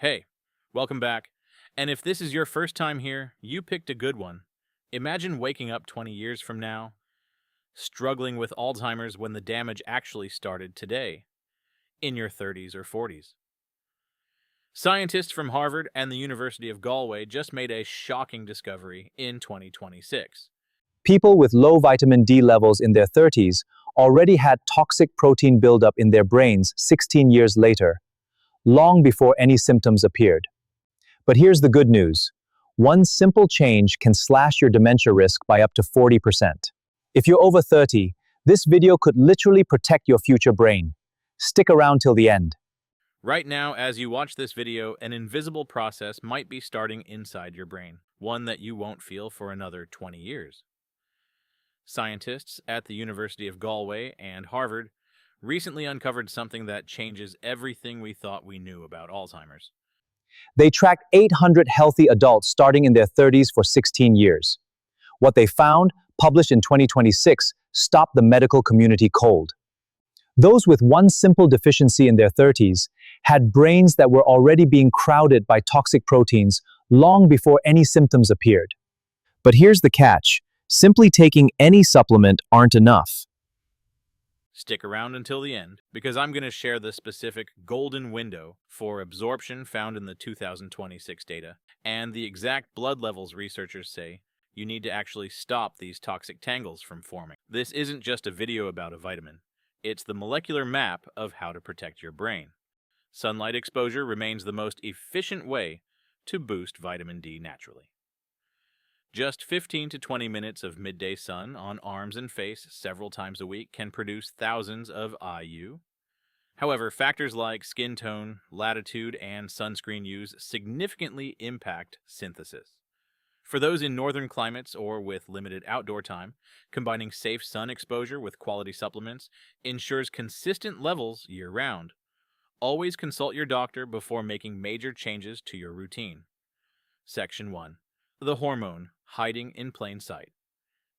Hey, welcome back. And if this is your first time here, you picked a good one. Imagine waking up 20 years from now, struggling with Alzheimer's when the damage actually started today, in your 30s or 40s. Scientists from Harvard and the University of Galway just made a shocking discovery in 2026. People with low vitamin D levels in their 30s already had toxic protein buildup in their brains 16 years later, long before any symptoms appeared. But here's the good news. One simple change can slash your dementia risk by up to 40%. If you're over 30, this video could literally protect your future brain. Stick around till the end. Right now, as you watch this video, an invisible process might be starting inside your brain, one that you won't feel for another 20 years. Scientists at the University of Galway and Harvard recently uncovered something that changes everything we thought we knew about Alzheimer's. They tracked 800 healthy adults starting in their 30s for 16 years. What they found, published in 2026, stopped the medical community cold. Those with one simple deficiency in their 30s had brains that were already being crowded by toxic proteins long before any symptoms appeared. But here's the catch. Simply taking any supplement aren't enough. Stick around until the end, because I'm going to share the specific golden window for absorption found in the 2026 data, and the exact blood levels researchers say you need to actually stop these toxic tangles from forming. This isn't just a video about a vitamin. It's the molecular map of how to protect your brain. Sunlight exposure remains the most efficient way to boost vitamin D naturally. Just 15 to 20 minutes of midday sun on arms and face several times a week can produce thousands of IU. However, factors like skin tone, latitude, and sunscreen use significantly impact synthesis. For those in northern climates or with limited outdoor time, combining safe sun exposure with quality supplements ensures consistent levels year-round. Always consult your doctor before making major changes to your routine. Section 1. The hormone hiding in plain sight.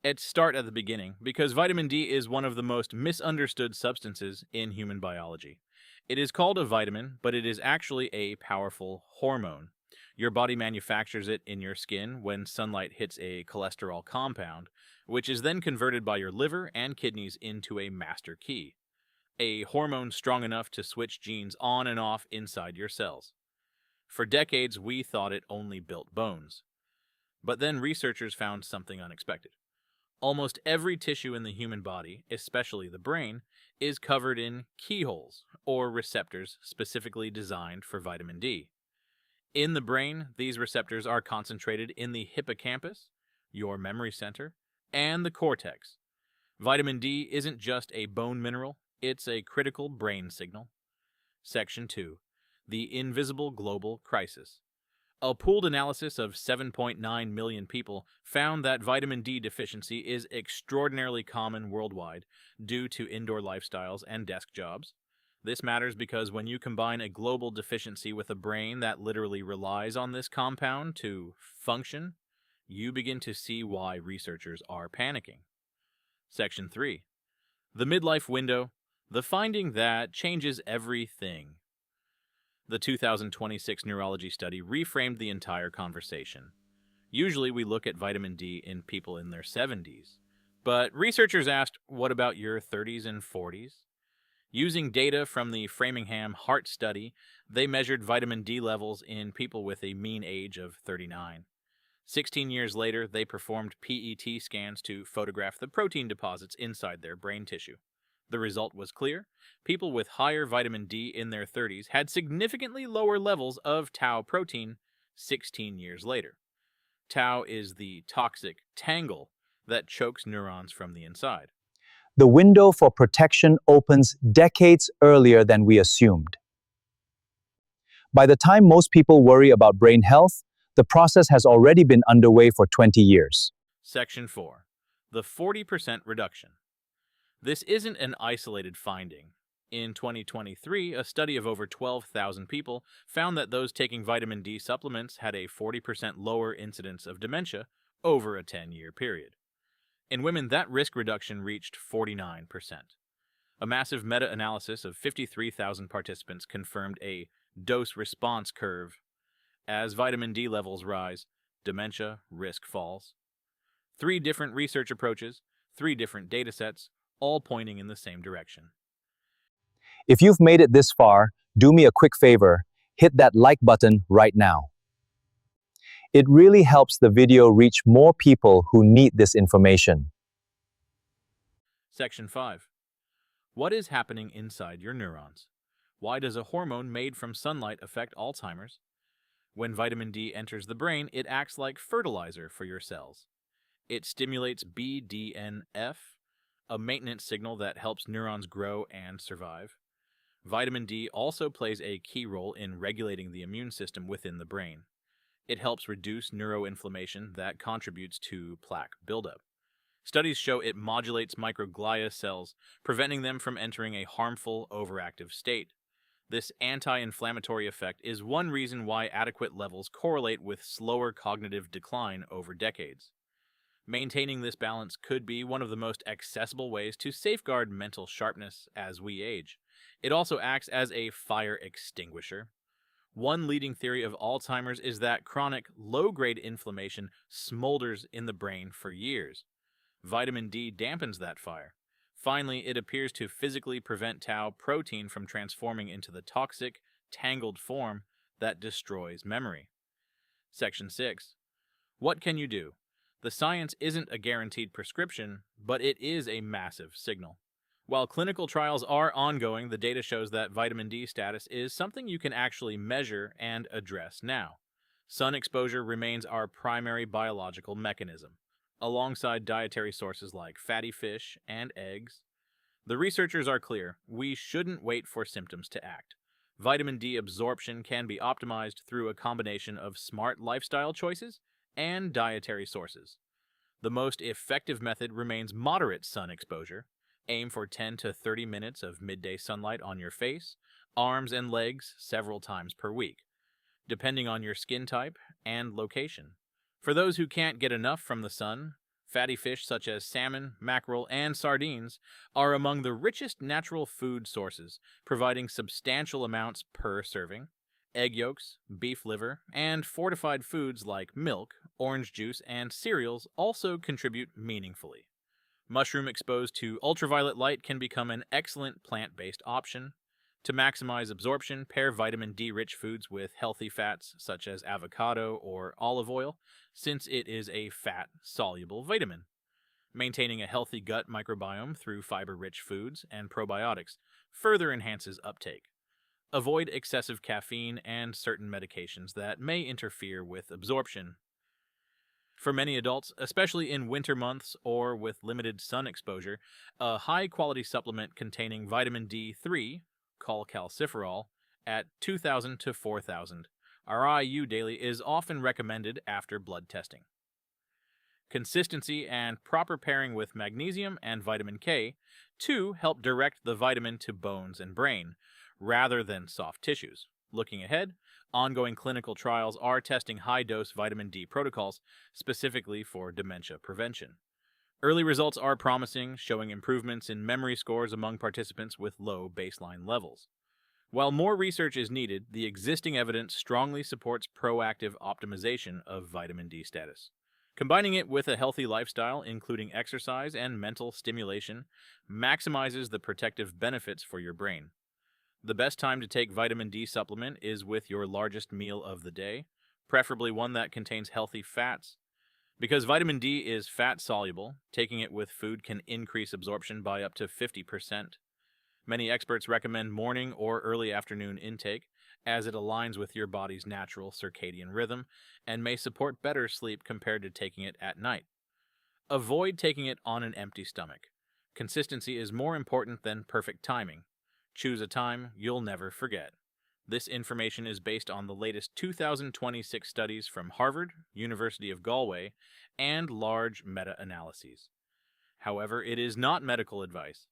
Let's start at the beginning, because vitamin D is one of the most misunderstood substances in human biology. It is called a vitamin, but it is actually a powerful hormone. Your body manufactures it in your skin when sunlight hits a cholesterol compound, which is then converted by your liver and kidneys into a master key, a hormone strong enough to switch genes on and off inside your cells. For decades, we thought it only built bones. But then researchers found something unexpected. Almost every tissue in the human body, especially the brain, is covered in keyholes, or receptors specifically designed for vitamin D. In the brain, these receptors are concentrated in the hippocampus, your memory center, and the cortex. Vitamin D isn't just a bone mineral, it's a critical brain signal. Section 2. The Invisible Global Crisis. A pooled analysis of 7.9 million people found that vitamin D deficiency is extraordinarily common worldwide due to indoor lifestyles and desk jobs. This matters because when you combine a global deficiency with a brain that literally relies on this compound to function, you begin to see why researchers are panicking. Section 3. The midlife window, the finding that changes everything. The 2026 neurology study reframed the entire conversation. Usually we look at vitamin D in people in their 70s, but researchers asked, what about your 30s and 40s? Using data from the Framingham Heart Study, they measured vitamin D levels in people with a mean age of 39. 16 years later, they performed PET scans to photograph the protein deposits inside their brain tissue. The result was clear. People with higher vitamin D in their 30s had significantly lower levels of tau protein 16 years later. Tau is the toxic tangle that chokes neurons from the inside. The window for protection opens decades earlier than we assumed. By the time most people worry about brain health, the process has already been underway for 20 years. Section 4. The 40% reduction. This isn't an isolated finding. In 2023, a study of over 12,000 people found that those taking vitamin D supplements had a 40% lower incidence of dementia over a 10-year period. In women, that risk reduction reached 49%. A massive meta-analysis of 53,000 participants confirmed a dose-response curve. As vitamin D levels rise, dementia risk falls. 3 different research approaches, 3 different data sets, all pointing in the same direction. If you've made it this far, do me a quick favor, hit that like button right now. It really helps the video reach more people who need this information. Section 5. What is happening inside your neurons? Why does a hormone made from sunlight affect Alzheimer's? When vitamin D enters the brain, it acts like fertilizer for your cells. It stimulates BDNF, a maintenance signal that helps neurons grow and survive. Vitamin D also plays a key role in regulating the immune system within the brain. It helps reduce neuroinflammation that contributes to plaque buildup. Studies show it modulates microglia cells, preventing them from entering a harmful, overactive state. This anti-inflammatory effect is one reason why adequate levels correlate with slower cognitive decline over decades. Maintaining this balance could be one of the most accessible ways to safeguard mental sharpness as we age. It also acts as a fire extinguisher. One leading theory of Alzheimer's is that chronic, low-grade inflammation smolders in the brain for years. Vitamin D dampens that fire. Finally, it appears to physically prevent tau protein from transforming into the toxic, tangled form that destroys memory. Section 6. What can you do? The science isn't a guaranteed prescription, but it is a massive signal. While clinical trials are ongoing, the data shows that vitamin D status is something you can actually measure and address now. Sun exposure remains our primary biological mechanism, alongside dietary sources like fatty fish and eggs. The researchers are clear: we shouldn't wait for symptoms to act. Vitamin D absorption can be optimized through a combination of smart lifestyle choices and dietary sources. The most effective method remains moderate sun exposure. Aim for 10 to 30 minutes of midday sunlight on your face, arms, and legs several times per week, depending on your skin type and location. For those who can't get enough from the sun, fatty fish such as salmon, mackerel, and sardines are among the richest natural food sources, providing substantial amounts per serving. Egg yolks, beef liver, and fortified foods like milk, orange juice, and cereals also contribute meaningfully. Mushroom exposed to ultraviolet light can become an excellent plant-based option. To maximize absorption, pair vitamin D-rich foods with healthy fats such as avocado or olive oil, since it is a fat-soluble vitamin. Maintaining a healthy gut microbiome through fiber-rich foods and probiotics further enhances uptake. Avoid excessive caffeine and certain medications that may interfere with absorption. For many adults, especially in winter months or with limited sun exposure, a high-quality supplement containing vitamin D3, cholecalciferol, at 2,000 to 4,000 RIU daily is often recommended after blood testing. Consistency and proper pairing with magnesium and vitamin K, too, help direct the vitamin to bones and brain, rather than soft tissues. Looking ahead, ongoing clinical trials are testing high-dose vitamin D protocols specifically for dementia prevention. Early results are promising, showing improvements in memory scores among participants with low baseline levels. While more research is needed, the existing evidence strongly supports proactive optimization of vitamin D status. Combining it with a healthy lifestyle, including exercise and mental stimulation, maximizes the protective benefits for your brain. The best time to take vitamin D supplement is with your largest meal of the day, preferably one that contains healthy fats. Because vitamin D is fat-soluble, taking it with food can increase absorption by up to 50%. Many experts recommend morning or early afternoon intake, as it aligns with your body's natural circadian rhythm and may support better sleep compared to taking it at night. Avoid taking it on an empty stomach. Consistency is more important than perfect timing. Choose a time you'll never forget. This information is based on the latest 2026 studies from Harvard, University of Galway, and large meta-analyses. However, it is not medical advice.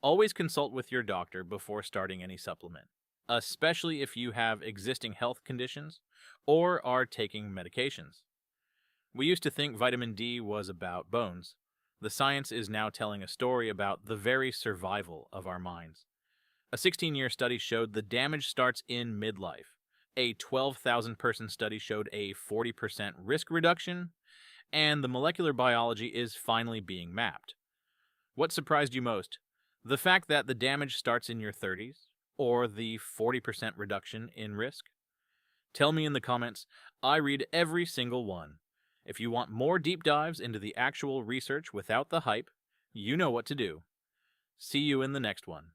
Always consult with your doctor before starting any supplement, especially if you have existing health conditions or are taking medications. We used to think vitamin D was about bones. The science is now telling a story about the very survival of our minds. A 16-year study showed the damage starts in midlife. A 12,000-person study showed a 40% risk reduction, and the molecular biology is finally being mapped. What surprised you most? The fact that the damage starts in your 30s, or the 40% reduction in risk? Tell me in the comments. I read every single one. If you want more deep dives into the actual research without the hype, you know what to do. See you in the next one.